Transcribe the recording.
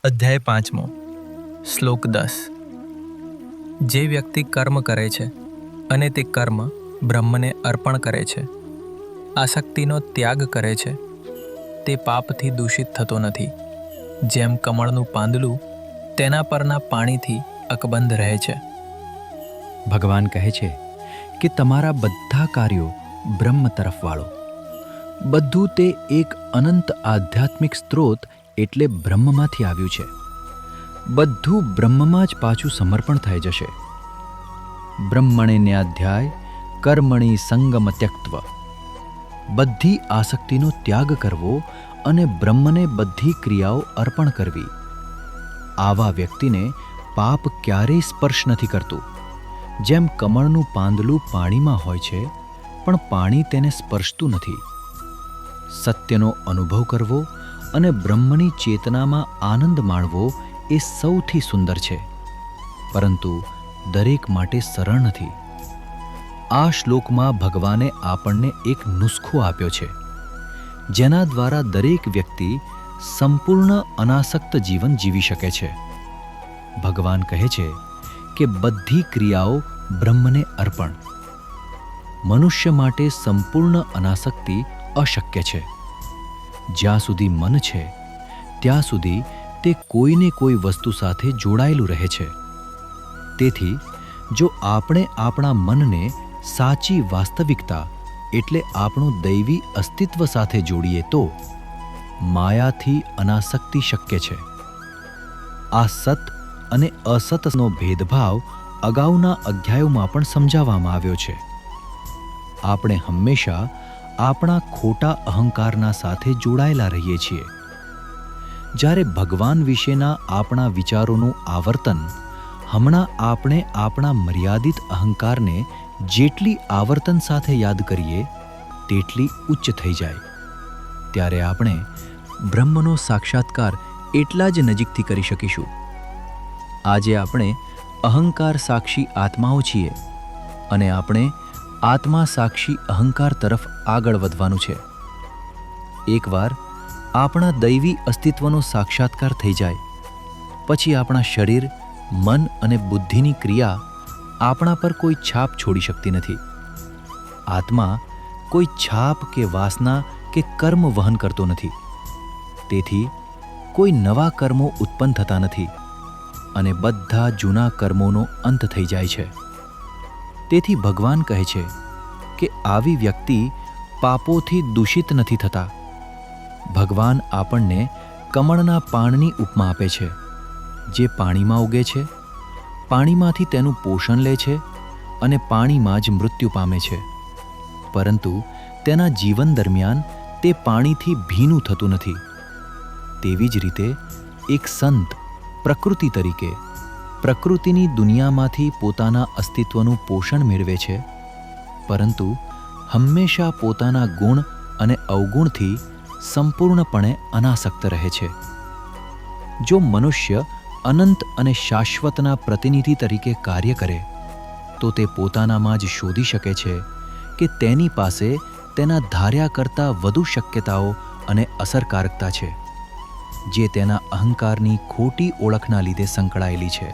અધ્યાય 5 શ્લોક 10 જે વ્યક્તિ કર્મ કરે છે અને તે કર્મ બ્રહ્મને અર્પણ કરે છે, આસક્તિનો ત્યાગ કરે છે, તે પાપથી દૂષિત થતો નથી. જેમ કમળનું પાંદડું તેના પરના પાણીથી અકબંધ રહે છે. ભગવાન કહે છે કે તમારા બધા કાર્યો બ્રહ્મ તરફ વાળો. બધું તે એક અનંત આધ્યાત્મિક સ્ત્રોત એટલે બ્રહ્મમાંથી આવ્યું છે. બધું બ્રહ્મમાં જ પાછું સમર્પણ થઈ જશે. બ્રહ્મણે ન્યાધ્યાય કર્મણી સંગમ ત્યક્ત્વ. બધી આસક્તિનો ત્યાગ કરવો અને બ્રહ્મને બધી ક્રિયાઓ અર્પણ કરવી. આવા વ્યક્તિને પાપ ક્યારેય સ્પર્શ નથી કરતું. જેમ કમળનું પાંદડું પાણીમાં હોય છે પણ પાણી તેને સ્પર્શતું નથી. સત્યનો અનુભવ કરવો અને બ્રહ્મની ચેતનામાં આનંદ માણવો એ સૌથી સુંદર છે, પરંતુ દરેક માટે સરળ નથી. આ શ્લોકમાં ભગવાને આપણને એક નુસ્ખો આપ્યો છે, જેના દ્વારા દરેક વ્યક્તિ સંપૂર્ણ અનાસક્ત જીવન જીવી શકે છે. ભગવાન કહે છે કે બધી ક્રિયાઓ બ્રહ્મને અર્પણ. મનુષ્ય માટે સંપૂર્ણ અનાસક્તિ અશક્ય છે. જ્યાં સુધી મન છે ત્યાં સુધી તે કોઈને કોઈ વસ્તુ સાથે જોડાયેલું રહે છે. તેથી જો આપણે આપણા મનને સાચી વાસ્તવિકતા એટલે આપણું દૈવી અસ્તિત્વ સાથે જોડીએ તો માયાથી અનાસક્તિ શક્ય છે. આ સત અને અસતનો ભેદભાવ અગાઉના અધ્યાયોમાં પણ સમજાવવામાં આવ્યો છે. આપણે હંમેશા આપણા ખોટા અહંકારના સાથે જોડાયેલા રહીએ છીએ. જ્યારે ભગવાન વિશેના આપણા વિચારોનું આવર્તન હમણાં આપણે આપણા મર્યાદિત અહંકારને જેટલી આવર્તન સાથે યાદ કરીએ તેટલી ઉચ્ચ થઈ જાય, ત્યારે આપણે બ્રહ્મનો સાક્ષાત્કાર એટલા જ નજીકથી કરી શકીશું. આજે આપણે અહંકાર સાક્ષી આત્માઓ છીએ અને આપણે આત્મા સાક્ષી અહંકાર તરફ આગળ વધવાનું છે. એકવાર આપણા દૈવી અસ્તિત્વનો સાક્ષાત્કાર થઈ જાય પછી આપણા શરીર, મન અને બુદ્ધિની ક્રિયા આપણા પર કોઈ છાપ છોડી શકતી નથી. આત્મા કોઈ છાપ કે વાસના કે કર્મ વહન કરતો નથી. તેથી કોઈ નવા કર્મો ઉત્પન્ન થતા નથી અને બધા જૂના કર્મોનો અંત થઈ જાય છે. તેથી ભગવાન કહે છે કે આવી વ્યક્તિ પાપોથી દૂષિત નથી થતા. ભગવાન આપણને કમળના પાનની ઉપમા આપે છે, જે પાણીમાં ઉગે છે, પાણીમાંથી તેનું પોષણ લે છે અને પાણીમાં જ મૃત્યુ પામે છે, પરંતુ તેના જીવન દરમિયાન તે પાણીથી ભીનું થતું નથી. તેવી જ રીતે એક સંત પ્રકૃતિ તરીકે પ્રકૃતિની દુનિયામાંથી પોતાના અસ્તિત્વનું પોષણ મેળવે છે, પરંતુ હંમેશા પોતાના ગુણ અને અવગુણથી સંપૂર્ણપણે અનાસક્ત રહે છે. જો મનુષ્ય અનંત અને શાશ્વતના પ્રતિનિધિ તરીકે કાર્ય કરે તો તે પોતાનામાં જ શોધી શકે છે કે તેની પાસે તેના ધાર્યા કરતાં વધુ શક્યતાઓ અને અસરકારકતા છે, જે તેના અહંકારની ખોટી ઓળખના લીધે સંકળાયેલી છે.